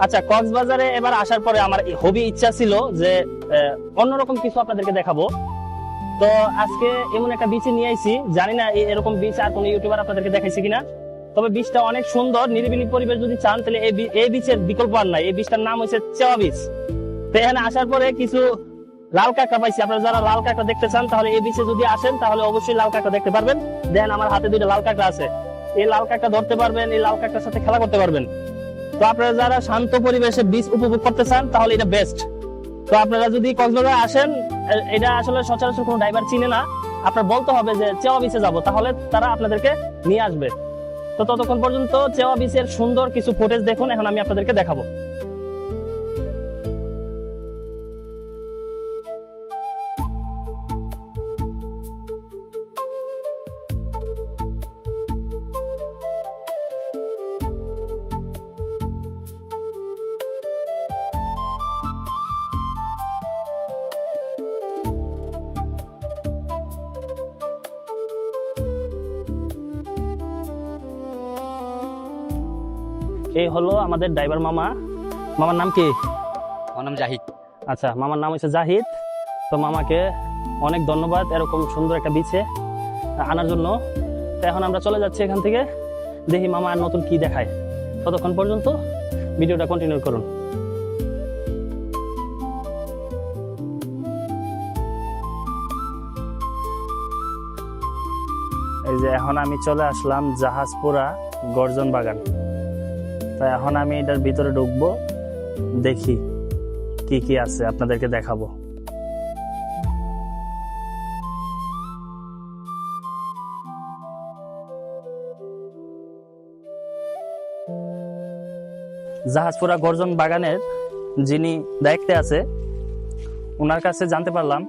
আচ্ছা, কক্সবাজারে এবার আসার পরে আমার হবি ইচ্ছা ছিল যে অন্যরকম কিছু আপনাদেরকে দেখাবো। তো আজকে এমন একটা বিচে নিয়ে আইছি, জানি না এরকম বিচ আর কোন ইউটিউবার আপনাদেরকে দেখাইছে কিনা। তবে বিচটা অনেক সুন্দর, নিরিবিলি পরিবেশ যদি চান তাহলে এই বিচের বিকল্প আর নাই। এই বিচটার নাম হচ্ছে চেওয়া বিচ। তো এখানে আসার পরে কিছু লাল কাঁকড়া পাইছি। আপনারা যারা লাল কাঁকড়া দেখতে চান তাহলে এই বিচে যদি আসেন তাহলে অবশ্যই লাল কাঁকড়া দেখতে পারবেন। দেখেন আমার হাতে দুইটা লাল কাঁকড়া আছে, এই লাল কাঁকড়া ধরতে পারবেন, এই লাল কাঁকড়ার সাথে খেলা করতে পারবেন। তো আপনারা যারা শান্ত পরিবেশে বিচ উপভোগ করতে চান তাহলে এটা বেস্ট। তো আপনারা যদি কক্সবাজার আসেন, এটা আসলে সচরাচর কোনো ড্রাইভার চিনে না, আপনার বলতে হবে যে চেওয়া বিচে যাব, তাহলে তারা আপনাদেরকে নিয়ে আসবে। তো ততক্ষণ পর্যন্ত চেওয়া বিচের সুন্দর কিছু ফুটেজ দেখুন, এখন আমি আপনাদেরকে দেখাবো। এই হলো আমাদের ড্রাইভার মামা। মামার নাম কি? আমার নাম জাহিদ। আচ্ছা, মামার নাম হচ্ছে জাহিদ। তো মামাকে অনেক ধন্যবাদ এরকম সুন্দর একটা বিচে আনার জন্য। তো এখন আমরা চলে যাচ্ছি এখান থেকে, দেখি মামা আর নতুন কি দেখায়। ততক্ষণ পর্যন্ত ভিডিওটা কন্টিনিউ করুন। এই যে এখন আমি চলে আসলাম জাহাজপুরা গর্জন বাগান। তাই এখন আমি এটার ভিতরে ঢুকবো, দেখি কি কি আছে আপনাদেরকে দেখাবো। জাহাজপুরা গর্জন বাগানের যিনি দায়িত্বে আছে ওনার কাছে জানতে পারলাম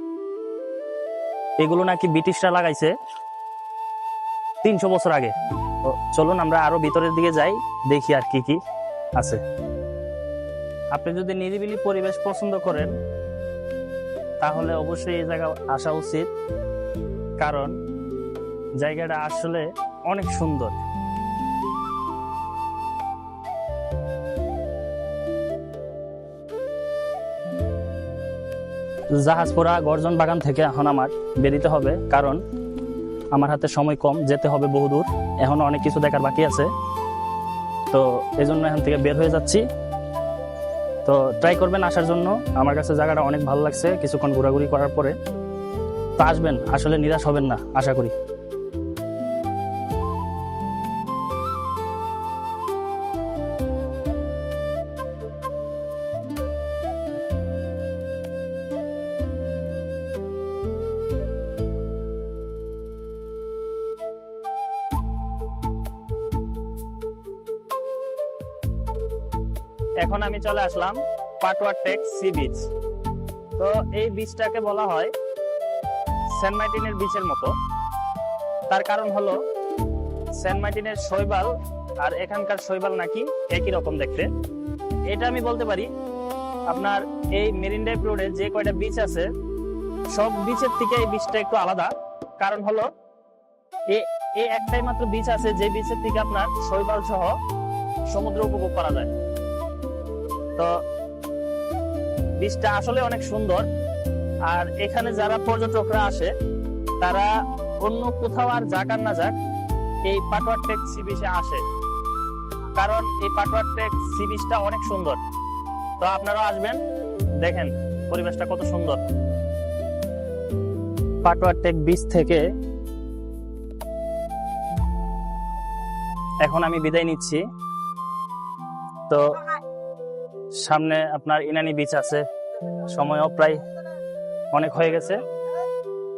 এগুলো নাকি ব্রিটিশরা লাগাইছে 300 বছর আগে। তো চলুন আমরা আরো ভিতরের দিকে যাই, দেখি আর কি কি আছে। আপনি যদি নিরিবিলি পরিবেশ পছন্দ করেন তাহলে অবশ্যই এই জায়গা আসা উচিত, কারণ জায়গাটা আসলে অনেক সুন্দর। জাহাজপুরা গর্জন বাগান থেকে এখন আমার বেরিতে হবে, কারণ আমার হাতে সময় কম, যেতে হবে বহুদূর, এখনো অনেক কিছু দেখার বাকি আছে। তো এই জন্য এখান থেকে বের হয়ে যাচ্ছি। তো ট্রাই করবেন আসার জন্য, আমার কাছে জায়গাটা অনেক ভালো লাগছে কিছুক্ষণ ঘোরাঘুরি করার পরে। তো আসবেন, আসলে নিরাশ হবেন না আশা করি। এখন আমি চলে আসলাম পাটুয়া টেক সি বিচ। তো এই বিচটাকে বলা হয় সেন্ট মার্টিনের বিচের মতো। তার কারণ হলো সেন্ট মার্টিনের শৈবাল আর এখানকার শৈবাল নাকি একই রকম দেখতে। এটা আমি বলতে পারি, আপনার এই মেরিন ড্রাইভ রোডে যে কয়টা বিচ আছে সব বিচের থেকে এই বিচটা একটু আলাদা। কারণ হলো এই একটাই মাত্র বিচ আছে যে বিচের থেকে আপনার শৈবাল সহ সমুদ্র উপভোগ করা যায়। তো বিচটা আসলে অনেক সুন্দর। আর এখানে যারা পর্যটকরা আসে তারা অন্য কোথাও আর যাক আর না যাক এই পাটুয়া টেক সি বিচে আসে, কারণ এই পাটুয়া টেক সি বিচটা অনেক সুন্দর। তো আপনারা আসবেন, দেখেন পরিবেশটা কত সুন্দর। পাটুয়া টেক বিচ থেকে এখন আমি বিদায় নিচ্ছি। তো সামনে আপনার ইনানি বিচ আছে, সময়ও প্রায় অনেক হয়ে গেছে।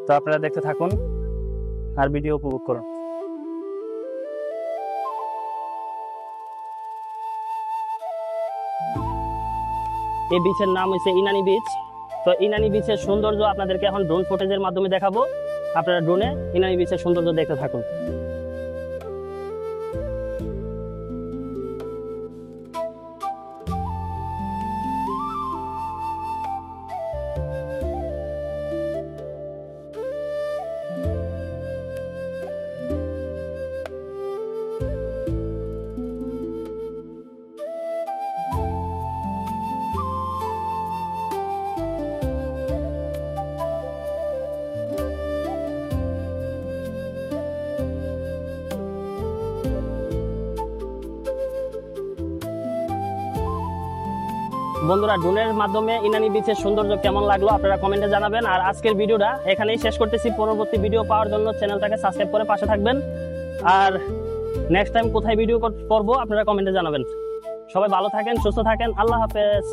তো আপনারা দেখতে থাকুন আর ভিডিও উপভোগ করুন। এই বিচের নাম হচ্ছে ইনানি বিচ। তো ইনানি বিচের সৌন্দর্য আপনাদেরকে এখন ড্রোন ফুটেজের মাধ্যমে দেখাবো। আপনারা ড্রোনে ইনানি বিচের সৌন্দর্য দেখতে থাকুন। বন্ধুরা ড্রোনের মাধ্যমে ইনানি বিচের সৌন্দর্য কেমন লাগলো আপনারা কমেন্টে জানাবেন। আর আজকের ভিডিওটা এখানেই শেষ করতেছি। পরবর্তী ভিডিও পাওয়ার জন্য চ্যানেলটাকে সাবস্ক্রাইব করে পাশে থাকবেন। আর নেক্সট টাইম কোথায় ভিডিও করব আপনারা কমেন্টে জানাবেন। সবাই ভালো থাকেন, সুস্থ থাকেন, আল্লাহ হাফেজ।